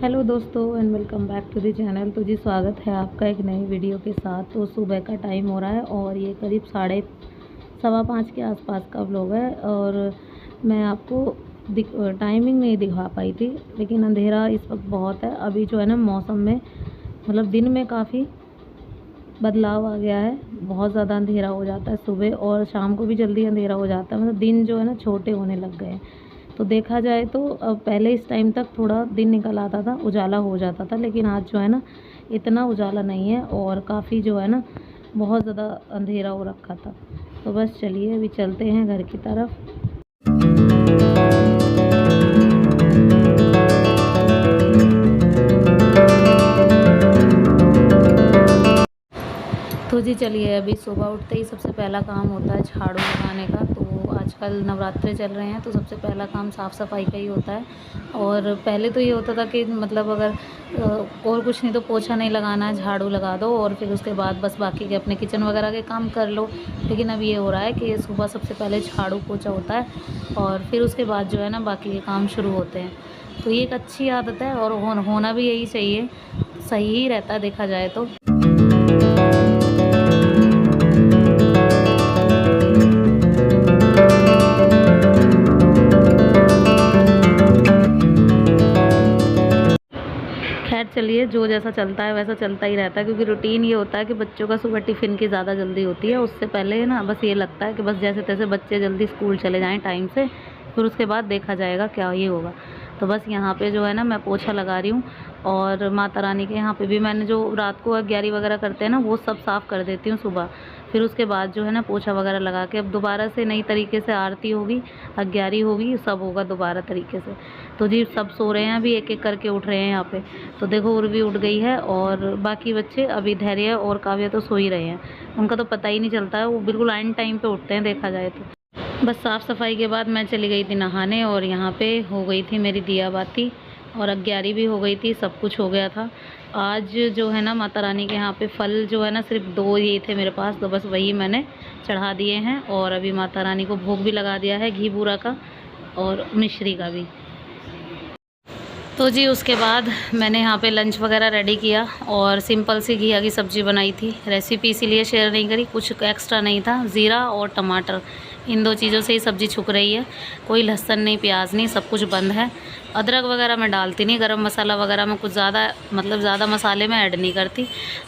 Hello दोस्तों and welcome back to the channel. तो जी स्वागत है आपका एक नई वीडियो के साथ। तो सुबह का टाइम हो रहा है और ये करीब 4:15 के आसपास का व्लॉग है। और मैं आपको टाइमिंग नहीं दिखा पाई थी, लेकिन अंधेरा इस वक्त बहुत है। अभी जो है ना मौसम में मतलब दिन में काफ़ी बदलाव आ गया है। बहुत ज़्यादा अंधेरा हो जाता है सुबह, और शाम को भी जल्दी अंधेरा हो जाता है। मतलब दिन जो है ना छोटे होने लग गए हैं। तो देखा जाए तो अब पहले इस टाइम तक थोड़ा दिन निकल आता था, उजाला हो जाता था, लेकिन आज जो है ना इतना उजाला नहीं है और काफ़ी जो है ना बहुत ज़्यादा अंधेरा हो रखा था। तो बस चलिए अभी चलते हैं घर की तरफ। तो जी चलिए, अभी सुबह उठते ही सबसे पहला काम होता है झाड़ू लगाने का। तो आजकल नवरात्रे चल रहे हैं तो सबसे पहला काम साफ़ सफाई का ही होता है। और पहले तो ये होता था कि मतलब अगर और कुछ नहीं तो पोछा नहीं लगाना है, झाड़ू लगा दो और फिर उसके बाद बस बाकी के अपने किचन वगैरह के काम कर लो। लेकिन अब ये हो रहा है कि सुबह सबसे पहले झाड़ू पोछा होता है और फिर उसके बाद जो है ना बाकी के काम शुरू होते हैं। तो ये एक अच्छी आदत है और होना भी यही चाहिए, सही ही रहता है देखा जाए तो। खैर चलिए, जो जैसा चलता है वैसा चलता ही रहता है, क्योंकि रूटीन ये होता है कि बच्चों का सुबह टिफ़िन की ज़्यादा जल्दी होती है। उससे पहले ना बस ये लगता है कि बस जैसे तैसे बच्चे जल्दी स्कूल चले जाएं टाइम से, फिर उसके बाद देखा जाएगा क्या ये होगा। तो बस यहाँ पे जो है ना मैं पोछा लगा रही हूँ। और माता रानी के यहाँ पे भी मैंने जो रात को अग्यारी वगैरह करते हैं ना वो सब साफ़ कर देती हूँ सुबह। फिर उसके बाद जो है ना पोछा वगैरह लगा के अब दोबारा से नई तरीके से आरती होगी, अग्यारी होगी, सब होगा दोबारा तरीके से। तो जी सब सो रहे हैं, अभी एक एक करके उठ रहे हैं यहाँ पे। तो देखो उर्वी उठ गई है और बाकी बच्चे अभी धैर्य और काव्य तो सो ही रहे हैं। उनका तो पता ही नहीं चलता है, वो बिल्कुल आइन टाइम पे उठते हैं देखा जाए तो। बस साफ़ सफाई के बाद मैं चली गई थी नहाने और यहाँ पे हो गई थी मेरी दिया बाती और अग्यारी भी हो गई थी, सब कुछ हो गया था। आज जो है ना माता रानी के यहाँ पे फल जो है ना सिर्फ 2 ये थे मेरे पास, तो बस वही मैंने चढ़ा दिए हैं। और अभी माता रानी को भोग भी लगा दिया है घी बूरा का और मिश्री का भी। तो जी उसके बाद मैंने यहाँ पे लंच वगैरह रेडी किया और सिंपल सी घिया की सब्ज़ी बनाई थी। रेसिपी इसीलिए शेयर नहीं करी, कुछ एक्स्ट्रा नहीं था। ज़ीरा और टमाटर, इन 2 चीज़ों से ही सब्ज़ी छुक रही है। कोई लहसुन नहीं, प्याज नहीं, सब कुछ बंद है। अदरक वगैरह मैं डालती नहीं, गरम मसाला वगैरह में कुछ ज़्यादा मतलब ज़्यादा मसाले में ऐड नहीं करती।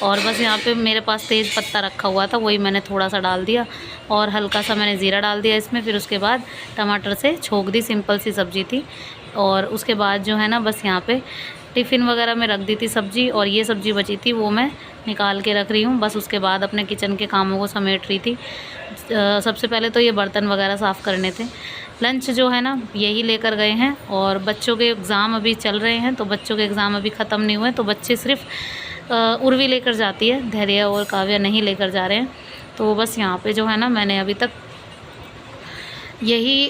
और बस यहाँ पे मेरे पास तेज़ पत्ता रखा हुआ था, वही मैंने थोड़ा सा डाल दिया और हल्का सा मैंने ज़ीरा डाल दिया इसमें। फिर उसके बाद टमाटर से छोंक दी, सिंपल सी सब्ज़ी थी। और उसके बाद जो है ना बस यहाँ पे टिफ़िन वगैरह में रख दी थी सब्ज़ी, और ये सब्ज़ी बची थी वो मैं निकाल के रख रही हूँ। बस उसके बाद अपने किचन के कामों को समेट रही थी। सबसे पहले तो ये बर्तन वगैरह साफ़ करने थे। लंच जो है ना यही लेकर गए हैं और बच्चों के एग्ज़ाम अभी चल रहे हैं, तो बच्चों के एग्ज़ाम अभी ख़त्म नहीं हुए, तो बच्चे सिर्फ उर्वी लेकर जाती है, धैर्य और काव्य नहीं लेकर जा रहे हैं। तो बस यहाँ पे जो है ना मैंने अभी तक यही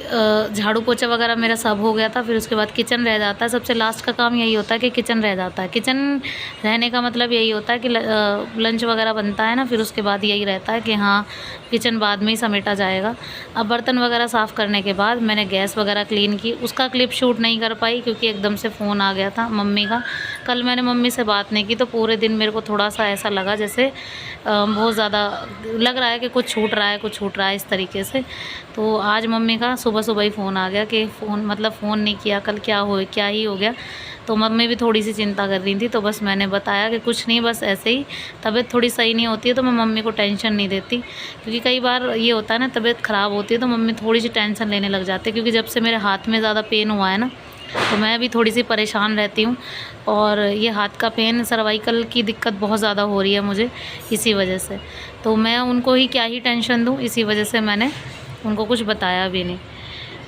झाड़ू पोछा वगैरह मेरा सब हो गया था। फिर उसके बाद किचन रह जाता है, सबसे लास्ट का काम यही होता है कि किचन रह जाता है। किचन रहने का मतलब यही होता है कि लंच वगैरह बनता है ना, फिर उसके बाद यही रहता है कि हाँ किचन बाद में ही समेटा जाएगा। अब बर्तन वगैरह साफ़ करने के बाद मैंने गैस वगैरह क्लीन की। उसका क्लिप शूट नहीं कर पाई क्योंकि एकदम से फ़ोन आ गया था मम्मी का। कल मैंने मम्मी से बात नहीं की तो पूरे दिन मेरे को थोड़ा सा ऐसा लगा जैसे बहुत ज़्यादा लग रहा है कि कुछ छूट रहा है, कुछ छूट रहा है इस तरीके से। तो आज मम्मी का सुबह सुबह ही फ़ोन आ गया कि फ़ोन नहीं किया कल, क्या ही हो गया। तो मम्मी भी थोड़ी सी चिंता कर रही थी। तो बस मैंने बताया कि कुछ नहीं, बस ऐसे ही तबीयत थोड़ी सही नहीं होती है तो मैं मम्मी को टेंशन नहीं देती, क्योंकि कई बार ये होता है ना तबीयत ख़राब होती है तो मम्मी थोड़ी सी टेंशन लेने लग जाती है। क्योंकि जब से मेरे हाथ में ज़्यादा पेन हुआ है ना तो मैं भी थोड़ी सी परेशान रहती हूँ। और ये हाथ का पेन, सर्वाइकल की दिक्कत बहुत ज़्यादा हो रही है मुझे इसी वजह से। तो मैं उनको ही क्या ही टेंशन दूँ, इसी वजह से मैंने उनको कुछ बताया भी नहीं।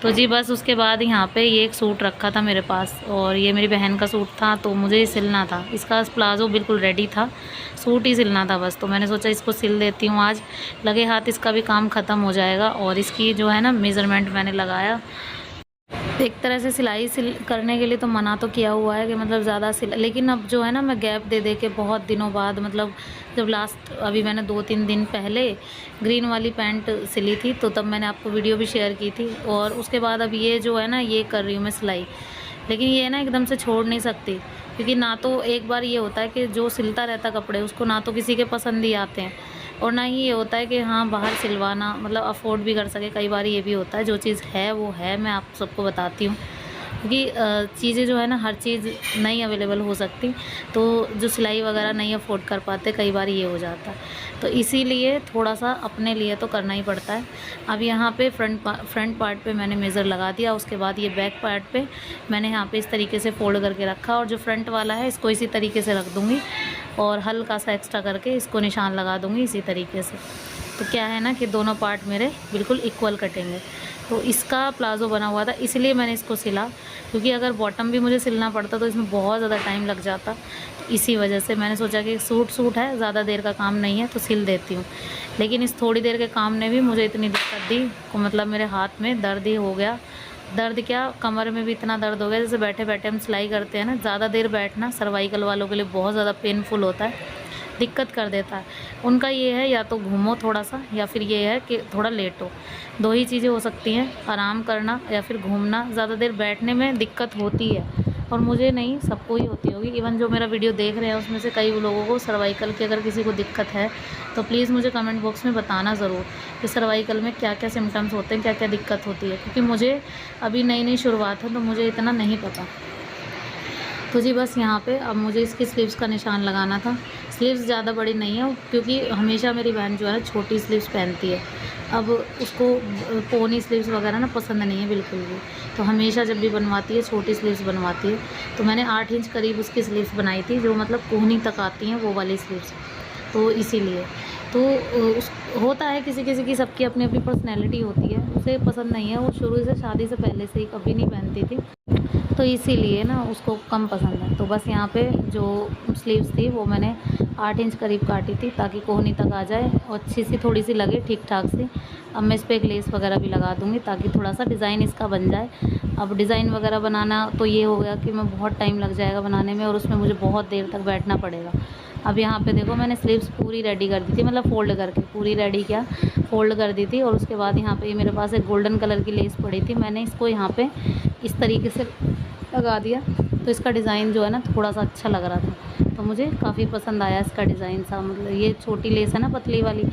तो जी बस उसके बाद यहाँ पे ये एक सूट रखा था मेरे पास और ये मेरी बहन का सूट था, तो मुझे सिलना था। इसका प्लाज़ो बिल्कुल रेडी था, सूट ही सिलना था बस। तो मैंने सोचा इसको सिल देती हूँ आज, लगे हाथ इसका भी काम ख़त्म हो जाएगा। और इसकी जो है ना मेज़रमेंट मैंने लगाया। एक तरह से सिलाई करने के लिए तो मना तो किया हुआ है कि मतलब ज़्यादा लेकिन अब जो है ना मैं गैप दे दे के बहुत दिनों बाद, मतलब जब लास्ट अभी मैंने 2-3 दिन पहले ग्रीन वाली पैंट सिली थी तो तब मैंने आपको वीडियो भी शेयर की थी। और उसके बाद अब ये जो है ना ये कर रही हूँ मैं सिलाई। लेकिन ये ना एकदम से छोड़ नहीं सकती क्योंकि ना तो एक बार ये होता है कि जो सिलता रहता कपड़े उसको ना तो किसी के पसंद ही आते हैं, और ना ही ये होता है कि हाँ बाहर सिलवाना मतलब अफोर्ड भी कर सके। कई बार ये भी होता है, जो चीज़ है वो है, मैं आप सबको बताती हूँ। क्योंकि चीज़ें जो है ना, हर चीज़ नहीं अवेलेबल हो सकती, तो जो सिलाई वगैरह नहीं अफोर्ड कर पाते, कई बार ये हो जाता है। तो इसीलिए थोड़ा सा अपने लिए तो करना ही पड़ता है। अब यहाँ पे फ्रंट पार्ट पे मैंने मेज़र लगा दिया, उसके बाद ये बैक पार्ट पे मैंने यहाँ पे इस तरीके से फ़ोल्ड करके रखा, और जो फ्रंट वाला है इसको इसी तरीके से रख दूँगी और हल्का सा एक्स्ट्रा करके इसको निशान लगा दूँगी इसी तरीके से। तो क्या है ना कि दोनों पार्ट मेरे बिल्कुल इक्वल कटेंगे। तो इसका प्लाज़ो बना हुआ था, इसलिए मैंने इसको सिला, क्योंकि अगर बॉटम भी मुझे सिलना पड़ता तो इसमें बहुत ज़्यादा टाइम लग जाता। तो इसी वजह से मैंने सोचा कि सूट है, ज़्यादा देर का काम नहीं है तो सिल देती हूँ। लेकिन इस थोड़ी देर के काम ने भी मुझे इतनी दिक्कत दी, मतलब मेरे हाथ में दर्द ही हो गया। दर्द क्या, कमर में भी इतना दर्द हो गया। जैसे बैठे बैठे हम सिलाई करते हैं ना, ज़्यादा देर बैठना सर्वाइकल वालों के लिए बहुत ज़्यादा पेनफुल होता है, दिक्कत कर देता है। उनका ये है या तो घूमो थोड़ा सा, या फिर ये है कि थोड़ा लेटो, दो ही चीज़ें हो सकती हैं, आराम करना या फिर घूमना। ज़्यादा देर बैठने में दिक्कत होती है, और मुझे नहीं, सबको ही होती होगी। इवन जो मेरा वीडियो देख रहे हैं उसमें से कई लोगों को सर्वाइकल की अगर किसी को दिक्कत है तो प्लीज़ मुझे कमेंट बॉक्स में बताना ज़रूर कि सर्वाइकल में क्या क्या सिम्टम्स होते हैं, क्या क्या दिक्कत होती है, क्योंकि मुझे अभी नई नई शुरुआत है तो मुझे इतना नहीं पता। तो जी बस यहाँ पे अब मुझे इसकी स्लीव्स का निशान लगाना था। स्लीव्स ज़्यादा बड़ी नहीं है, क्योंकि हमेशा मेरी बहन जो है ना छोटी स्लीव्स पहनती है। अब उसको पोनी स्लीव्स वगैरह ना पसंद नहीं है बिल्कुल भी, तो हमेशा जब भी बनवाती है छोटी स्लीव्स बनवाती है। तो मैंने 8 इंच करीब उसकी स्लीव्स बनाई थी, जो मतलब कोहनी तक आती हैं वो वाली स्लीव्स। तो इसीलिए तो उस होता है किसी किसी की, सबकी अपनी अपनी पर्सनैलिटी होती है, उसे पसंद नहीं है, वो शुरू से शादी से पहले से ही कभी नहीं पहनती थी, तो इसीलिए ना उसको कम पसंद है। तो बस यहाँ पे जो स्लीव्स थी वो मैंने 8 इंच करीब काटी थी, ताकि कोहनी तक आ जाए और अच्छी सी थोड़ी सी लगे ठीक ठाक सी। अब मैं इस पर एक लेस वगैरह भी लगा दूँगी, ताकि थोड़ा सा डिज़ाइन इसका बन जाए। अब डिज़ाइन वगैरह बनाना तो ये हो गया कि मैं बहुत टाइम लग जाएगा बनाने में, और उसमें मुझे बहुत देर तक बैठना पड़ेगा। अब यहाँ पे देखो मैंने स्लीव्स पूरी रेडी कर दी थी, मतलब फ़ोल्ड करके पूरी रेडी किया, फ़ोल्ड कर दी थी। और उसके बाद यहाँ पे मेरे पास एक गोल्डन कलर की लेस पड़ी थी, मैंने इसको यहाँ पे इस तरीके से लगा दिया। तो इसका डिज़ाइन जो है ना थोड़ा सा अच्छा लग रहा था, तो मुझे काफ़ी पसंद आया इसका डिज़ाइन सा। मतलब ये छोटी लेस है ना पतली वाली,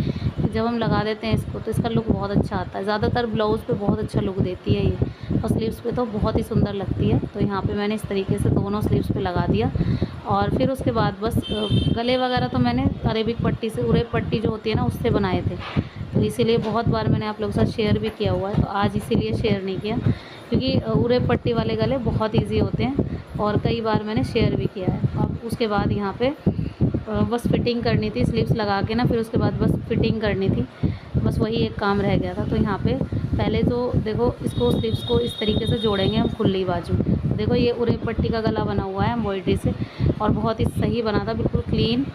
जब हम लगा देते हैं इसको तो इसका लुक बहुत अच्छा आता है। ज़्यादातर ब्लाउज़ पे बहुत अच्छा लुक देती है ये, और स्लीव्स पे तो बहुत ही सुंदर लगती है। तो यहाँ पे मैंने इस तरीके से दोनों स्लीव्स पे लगा दिया। और फिर उसके बाद बस गले वगैरह तो मैंने अरेबिक पट्टी से, उरेब पट्टी जो होती है ना उससे बनाए थे, तो इसीलिए बहुत बार मैंने आप लोगों के साथ शेयर भी किया हुआ है। तो आज इसीलिए शेयर नहीं किया, क्योंकि उरेब पट्टी वाले गले बहुत ईजी होते हैं, और कई बार मैंने शेयर भी किया है। अब उसके बाद यहाँ पे बस फिटिंग करनी थी स्लीव्स लगा के ना, फिर उसके बाद बस फिटिंग करनी थी, बस वही एक काम रह गया था। तो यहाँ पे पहले तो देखो इसको स्लीव्स को इस तरीके से जोड़ेंगे हम खुली बाजू। देखो ये उरेब पट्टी का गला बना हुआ है एम्ब्रॉयडरी से, और बहुत ही सही बना था, बिल्कुल क्लीन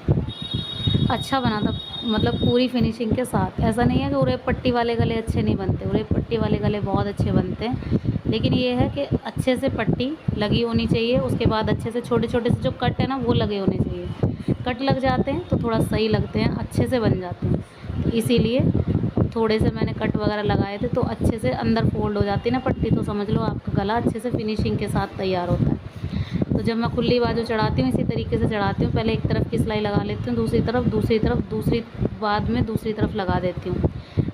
अच्छा बना था, मतलब पूरी फिनिशिंग के साथ। ऐसा नहीं है कि उरेब पट्टी वाले गले अच्छे नहीं बनते, उरेब पट्टी वाले गले बहुत अच्छे बनते हैं, लेकिन ये है कि अच्छे से पट्टी लगी होनी चाहिए। उसके बाद अच्छे से छोटे छोटे से जो कट है ना वो लगे होने चाहिए। कट लग जाते हैं तो थोड़ा सही लगते हैं, अच्छे से बन जाते हैं। तो इसीलिए थोड़े से मैंने कट वगैरह लगाए थे, तो अच्छे से अंदर फोल्ड हो जाती है ना पट्टी, तो समझ लो आपका गला अच्छे से फिनिशिंग के साथ तैयार होता है। तो जब मैं खुली बाजू चढ़ाती हूँ इसी तरीके से चढ़ाती हूँ, पहले एक तरफ की सिलाई लगा लेती हूँ, दूसरी तरफ दूसरी बाद में दूसरी तरफ लगा देती हूँ।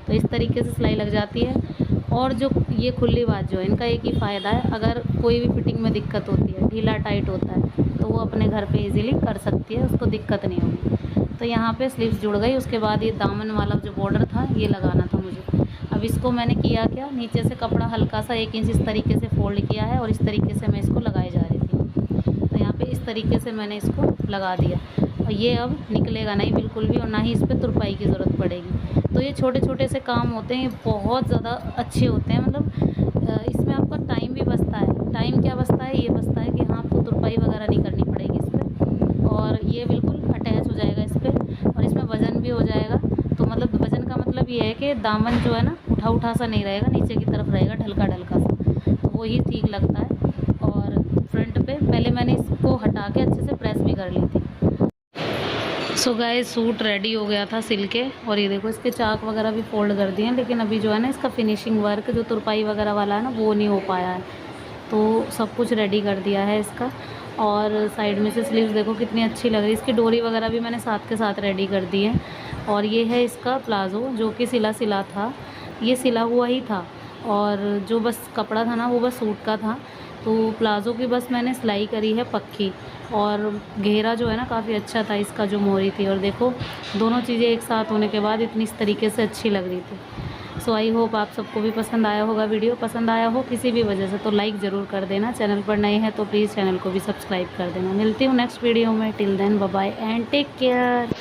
तो इस तरीके से सिलाई लग जाती है। और जो ये खुली बाजू है इनका एक ही फ़ायदा है, अगर कोई भी फिटिंग में दिक्कत होती है, ढीला टाइट होता है, तो वो अपने घर पे इजीली कर सकती है, उसको दिक्कत नहीं होगी। तो यहाँ पे स्लीव्स जुड़ गई। उसके बाद ये दामन वाला जो बॉर्डर था ये लगाना था मुझे। अब इसको मैंने किया क्या, नीचे से कपड़ा हल्का सा 1 इंच इस तरीके से फोल्ड किया है, और इस तरीके से मैं इसको लगाई जा रही थी। तो यहाँ पे इस तरीके से मैंने इसको लगा दिया, और ये अब निकलेगा नहीं बिल्कुल भी, और ना ही इस पर तुरपाई की ज़रूरत पड़ेगी। तो ये छोटे छोटे से काम होते हैं, ये बहुत ज़्यादा अच्छे होते हैं। मतलब इसमें आपका टाइम भी बचता है। टाइम क्या बचता है, ये बचता है कि हाँ आपको तुरपाई वगैरह नहीं करनी पड़ेगी इस पर, और ये बिल्कुल अटैच हो जाएगा इस पर, और इसमें वज़न भी हो जाएगा। तो मतलब वज़न का मतलब ये है कि दामन जो है ना उठा सा नहीं रहेगा, नीचे की तरफ रहेगा ढलका सा, तो वही ठीक लगता है। और फ्रंट पे पहले मैंने इसको हटा के अच्छे से प्रेस भी कर ली थी। सो गाइस सूट रेडी हो गया था सिल के, और ये देखो इसके चाक वगैरह भी फोल्ड कर दिए हैं, लेकिन अभी जो है ना इसका फिनिशिंग वर्क जो तुरपाई वगैरह वाला है ना वो नहीं हो पाया है। तो सब कुछ रेडी कर दिया है इसका। और साइड में से स्लीव्स देखो कितनी अच्छी लग रही है, इसकी डोरी वगैरह भी मैंने साथ के साथ रेडी कर दी है। और ये है इसका प्लाज़ो जो कि सिला था, ये सिला हुआ ही था और जो बस कपड़ा था ना वो बस सूट का था। तो प्लाज़ो की बस मैंने सिलाई करी है पक्की, और घेरा जो है ना काफ़ी अच्छा था इसका जो मोरी थी। और देखो दोनों चीज़ें एक साथ होने के बाद इतनी इस तरीके से अच्छी लग रही थी। सो आई होप आप सबको भी पसंद आया होगा, वीडियो पसंद आया हो किसी भी वजह से तो लाइक ज़रूर कर देना, चैनल पर नए हैं तो प्लीज़ चैनल को भी सब्सक्राइब कर देना। मिलती हूँ नेक्स्ट वीडियो में, till then bye bye and take care.